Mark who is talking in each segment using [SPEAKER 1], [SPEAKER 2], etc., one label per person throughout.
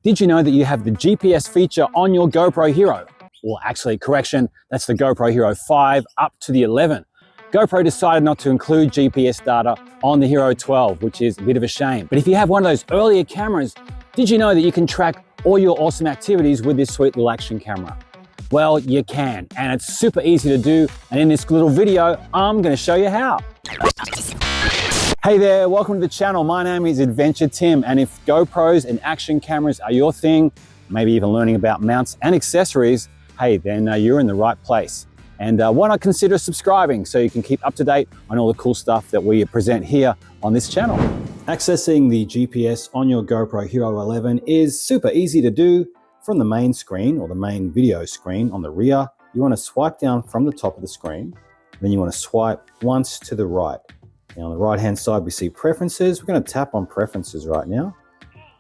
[SPEAKER 1] Did you know that you have the GPS feature on your GoPro Hero? Well, actually, correction, that's the GoPro Hero 5 up to the 11. GoPro decided not to include GPS data on the Hero 12, which is a bit of a shame. But if you have one of those earlier cameras, did you know that you can track all your awesome activities with this sweet little action camera? Well, you can, and it's super easy to do. And in this little video, I'm gonna show you how. Hey there, welcome to the channel. My name is Adventure Tim, and if GoPros and action cameras are your thing, maybe even learning about mounts and accessories, hey, then you're in the right place. And why not consider subscribing so you can keep up to date on all the cool stuff that we present here on this channel. Accessing the GPS on your GoPro Hero 11 is super easy to do from the main screen or the main video screen on the rear. You want to swipe down from the top of the screen, then you want to swipe once to the right. Now on the right hand side we see preferences. We're going to tap on preferences right now,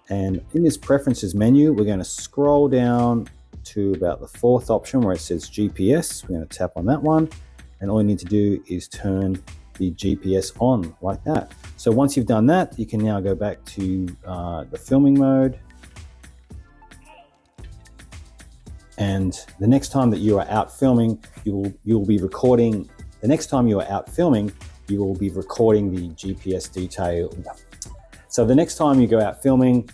[SPEAKER 1] and in this preferences menu we're going to scroll down to about the fourth option where it says GPS. We're going to tap on that one, and all you need to do is turn the GPS on like that. So once you've done that, you can now go back to the filming mode, and the next time that you are out filming, you will be recording. The next time you are out filming, you will be recording the GPS detail. So the next time you go out filming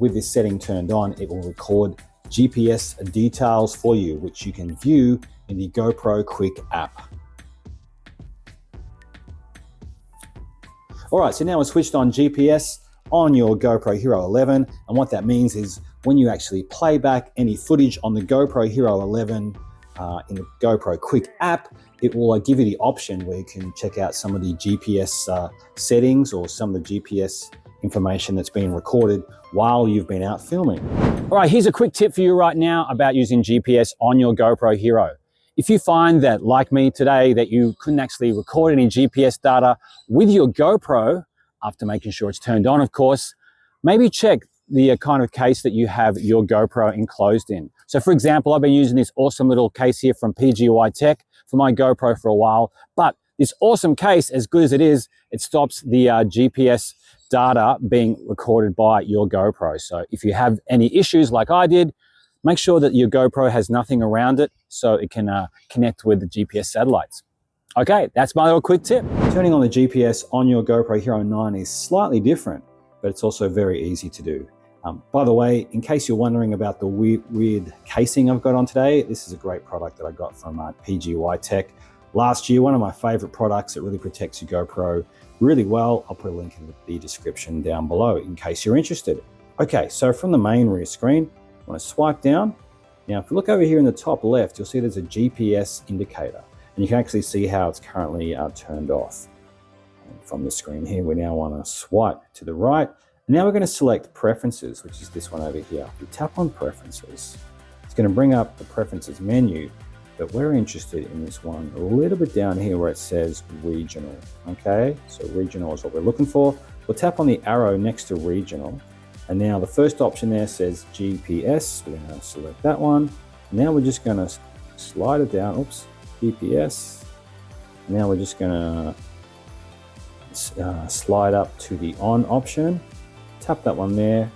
[SPEAKER 1] with this setting turned on, it will record GPS details for you, which you can view in the GoPro Quik app. All right, so now we're switched on GPS on your GoPro Hero 11. And what that means is when you actually play back any footage on the GoPro Hero 11 in the GoPro Quik app, it will give you the option where you can check out some of the GPS settings or some of the GPS information that's been recorded while you've been out filming. All right, here's a quick tip for you right now about using GPS on your GoPro Hero. If you find that, like me today, that you couldn't actually record any GPS data with your GoPro, after making sure it's turned on, of course, maybe check the kind of case that you have your GoPro enclosed in. So for example, I've been using this awesome little case here from PGY Tech for my GoPro for a while, but this awesome case, as good as it is, it stops the GPS data being recorded by your GoPro. So if you have any issues like I did, make sure that your GoPro has nothing around it so it can connect with the GPS satellites. Okay, that's my little quick tip. Turning on the GPS on your GoPro Hero 9 is slightly different, but it's also very easy to do. By the way, in case you're wondering about the weird casing I've got on today, this is a great product that I got from PGY Tech last year. One of my favorite products. It really protects your GoPro really well. I'll put a link in the description down below in case you're interested. Okay, so from the main rear screen, I want to swipe down. Now, if you look over here in the top left, you'll see there's a GPS indicator, and you can actually see how it's currently turned off. And from the screen here, we now want to swipe to the right. And now we're going to select preferences, which is this one over here. If we tap on preferences, it's going to bring up the preferences menu, but we're interested in this one a little bit down here where it says regional. Okay, so regional is what we're looking for. We'll tap on the arrow next to regional, and now the first option there says GPS. We're going to select that one. Now we're just going to slide it down. Oops, GPS. Now we're just going to slide up to the on option. Tap that one there,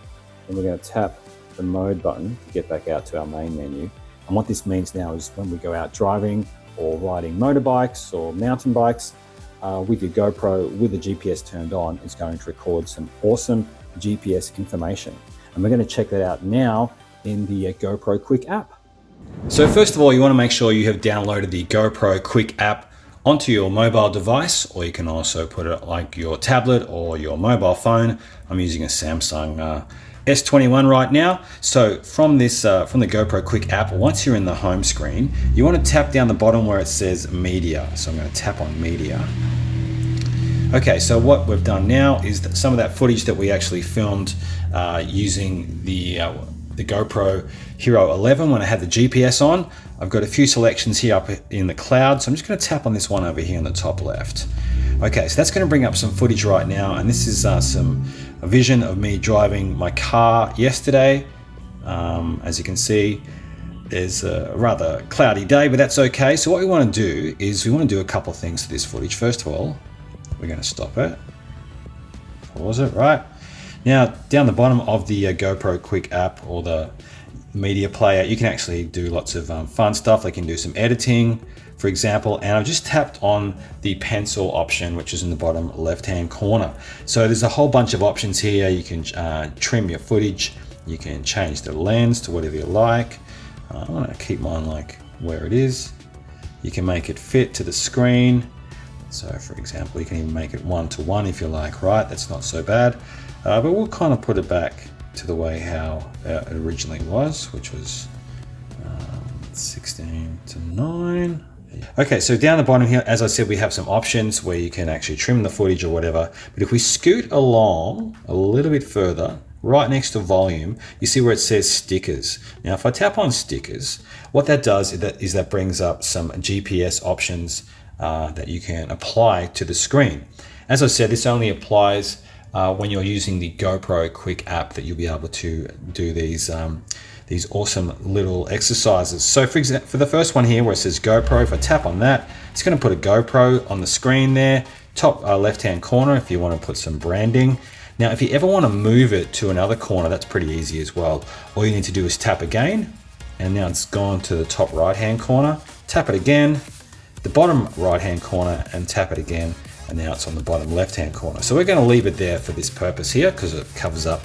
[SPEAKER 1] and we're going to tap the mode button to get back out to our main menu. And what this means now is when we go out driving or riding motorbikes or mountain bikes with your GoPro with the GPS turned on, it's going to record some awesome GPS information. And we're going to check that out now in the GoPro Quik app. So first of all, you want to make sure you have downloaded the GoPro Quik app onto your mobile device, or you can also put it like your tablet or your mobile phone. I'm using a Samsung S21 right now. So from this, from the GoPro Quik app, once you're in the home screen, you want to tap down the bottom where it says media. So I'm going to tap on media. Okay, so what we've done now is that some of that footage that we actually filmed using the GoPro Hero 11 when I had the GPS on, I've got a few selections here up in the cloud. So I'm just going to tap on this one over here in the top left. Okay, so that's going to bring up some footage right now, and this is a vision of me driving my car yesterday. As you can see, there's a rather cloudy day, but that's okay. So what we want to do is we want to do a couple of things to this footage. First of all, we're going to stop it, pause it, right? Now, down the bottom of the GoPro Quik app or the media player, you can actually do lots of fun stuff. Like you can do some editing, for example, and I've just tapped on the pencil option, which is in the bottom left-hand corner. So there's a whole bunch of options here. You can trim your footage. You can change the lens to whatever you like. I'm gonna keep mine like where it is. You can make it fit to the screen. So for example, you can even make it 1:1 if you like, right? That's not so bad. But we'll kind of put it back to the way how it originally was, which was 16:9. Okay, so down the bottom here, as I said, we have some options where you can actually trim the footage or whatever. But if we scoot along a little bit further, right next to volume, you see where it says stickers. Now, if I tap on stickers, what that does is that brings up some GPS options that you can apply to the screen. As I said, this only applies when you're using the GoPro Quik app, that you'll be able to do these awesome little exercises. So for example, for the first one here where it says GoPro, if I tap on that, it's going to put a GoPro on the screen there, top left-hand corner if you want to put some branding. Now, if you ever want to move it to another corner, that's pretty easy as well. All you need to do is tap again, and now it's gone to the top right-hand corner. Tap it again, the bottom right-hand corner, and tap it again, and now it's on the bottom left-hand corner. So we're going to leave it there for this purpose here because it covers up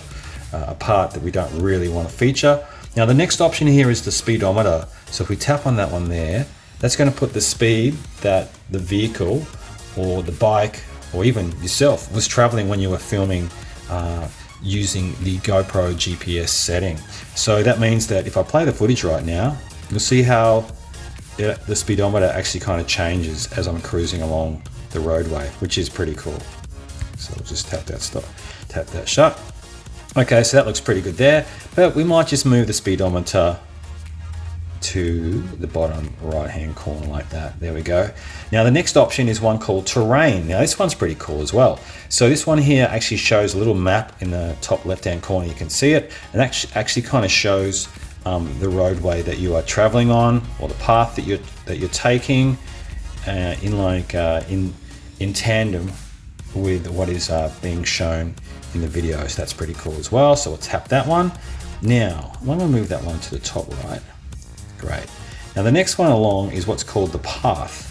[SPEAKER 1] a part that we don't really want to feature. Now the next option here is the speedometer. So if we tap on that one there, that's going to put the speed that the vehicle or the bike or even yourself was traveling when you were filming using the GoPro GPS setting. So that means that if I play the footage right now, you'll see how the speedometer actually kind of changes as I'm cruising along the roadway, which is pretty cool. So we'll just tap that shut. Okay, so that looks pretty good there, but we might just move the speedometer to the bottom right-hand corner like that. There we go. Now the next option is one called terrain. Now this one's pretty cool as well. So this one here actually shows a little map in the top left-hand corner. You can see it, and actually kind of shows the roadway that you are traveling on, or the path that you're taking, in tandem with what is being shown in the video. So that's pretty cool as well. So we'll tap that one. Now I'm going to move that one to the top right. Great. Now the next one along is what's called the path.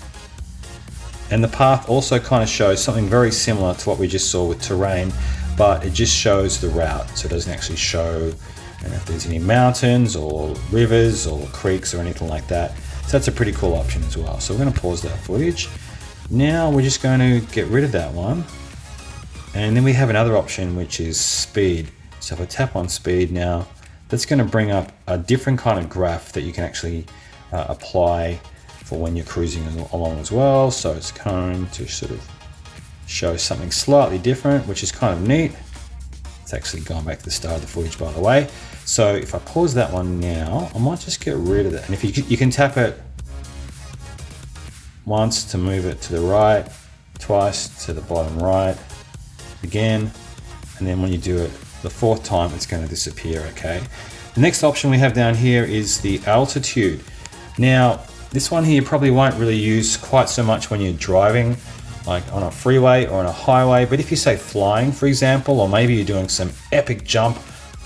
[SPEAKER 1] And the path also kind of shows something very similar to what we just saw with terrain, but it just shows the route. So it doesn't actually show if there's any mountains or rivers or creeks or anything like that. So that's a pretty cool option as well. So we're going to pause that footage. Now we're just going to get rid of that one. And then we have another option, which is speed. So if I tap on speed now, that's going to bring up a different kind of graph that you can actually apply for when you're cruising along as well. So it's going to sort of show something slightly different, which is kind of neat. It's actually gone back to the start of the footage, by the way. So if I pause that one now, I might just get rid of that. And if you can tap it once to move it to the right, twice to the bottom right, again, and then when you do it the fourth time, it's going to disappear. Okay. The next option we have down here is the altitude. Now, this one here you probably won't really use quite so much when you're driving, like on a freeway or on a highway. But if you say flying, for example, or maybe you're doing some epic jump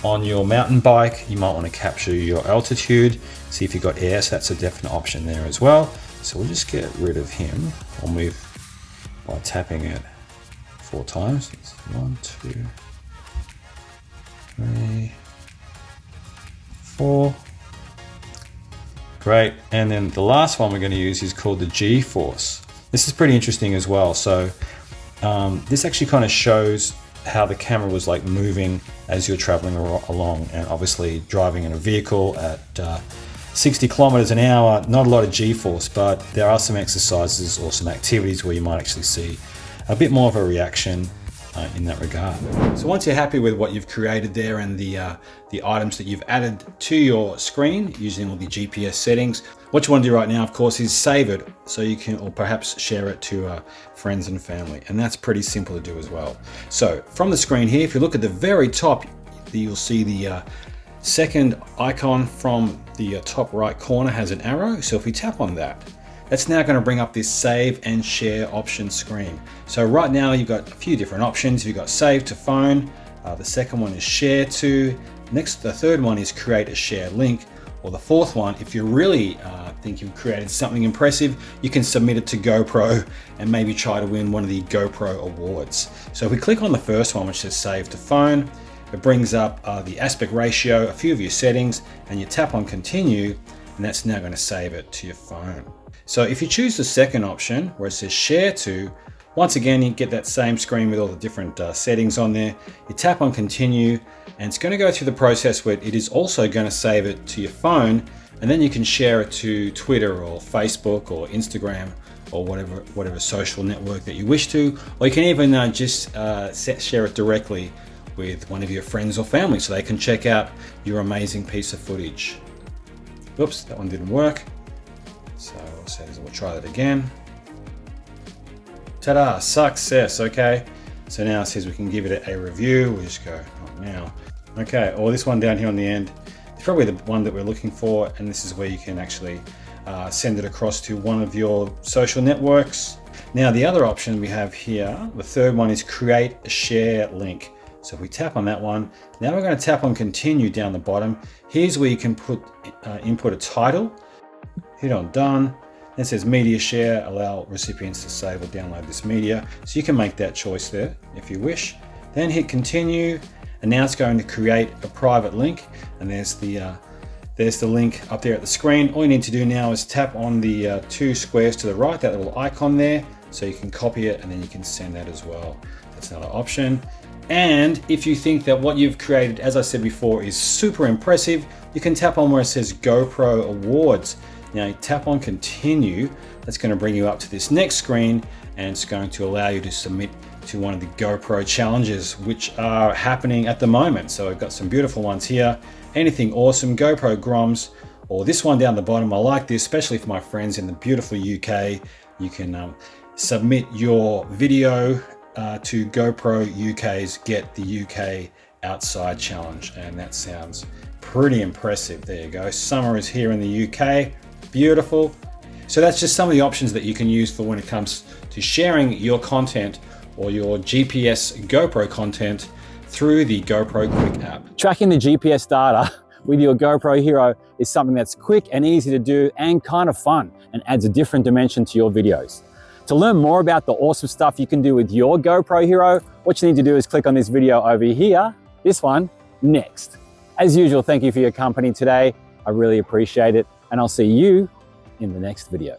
[SPEAKER 1] on your mountain bike, you might want to capture your altitude, see if you've got air. So that's a definite option there as well. So we'll just get rid of him. I'll move by tapping it 4 times. 1, 2, 3, 4. Great. And then the last one we're going to use is called the G-force. This is pretty interesting as well. So this actually kind of shows how the camera was like moving as you're traveling along, and obviously driving in a vehicle at 60 kilometers an hour, not a lot of G-force, but there are some exercises or some activities where you might actually see a bit more of a reaction in that regard. So once you're happy with what you've created there and the items that you've added to your screen using all the GPS settings, what you want to do right now, of course, is save it so you can, or perhaps share it to friends and family. And that's pretty simple to do as well. So from the screen here, if you look at the very top, you'll see the second icon from the top right corner has an arrow. So if we tap on that, that's now going to bring up this save and share option screen. So right now you've got a few different options. You've got save to phone, The second one is share to. Next, the third one is create a share link. Or the fourth one, if you really think you've created something impressive, you can submit it to GoPro and maybe try to win one of the GoPro Awards. So if we click on the first one, which says save to phone, it brings up the aspect ratio, a few of your settings, and you tap on continue, and that's now going to save it to your phone. So if you choose the second option where it says share to, once again, you get that same screen with all the different settings on there. You tap on continue, and it's going to go through the process where it is also going to save it to your phone, and then you can share it to Twitter or Facebook or Instagram or whatever social network that you wish to, or you can even just share it directly with one of your friends or family so they can check out your amazing piece of footage. Oops, that one didn't work. So we'll try that again. Ta-da, success, okay. So now it says we can give it a review. We'll just go now. Okay, or this one down here on the end, it's probably the one that we're looking for, and this is where you can actually send it across to one of your social networks. Now the other option we have here, the third one is create a share link. So if we tap on that one, now we're going to tap on continue down the bottom. Here's where you can input a title, hit on done. It says media share, allow recipients to save or download this media. So you can make that choice there if you wish. Then hit continue, and now it's going to create a private link. And there's the link up there at the screen. All you need to do now is tap on the two squares to the right, that little icon there, so you can copy it and then you can send that as well. That's another option. And if you think that what you've created, as I said before, is super impressive, you can tap on where it says GoPro Awards. Now you tap on continue, that's going to bring you up to this next screen, and it's going to allow you to submit to one of the GoPro challenges, which are happening at the moment. So I've got some beautiful ones here. Anything awesome, GoPro Groms, or this one down the bottom. I like this, especially for my friends in the beautiful UK. You can submit your video to GoPro UK's Get the UK Outside Challenge, and that sounds pretty impressive. There you go. Summer is here in the UK. Beautiful. So that's just some of the options that you can use for when it comes to sharing your content or your GPS GoPro content through the GoPro Quik app. Tracking the GPS data with your GoPro Hero is something that's quick and easy to do and kind of fun, and adds a different dimension to your videos. To learn more about the awesome stuff you can do with your GoPro Hero, what you need to do is click on this video over here, this one, next. As usual, thank you for your company today. I really appreciate it, and I'll see you in the next video.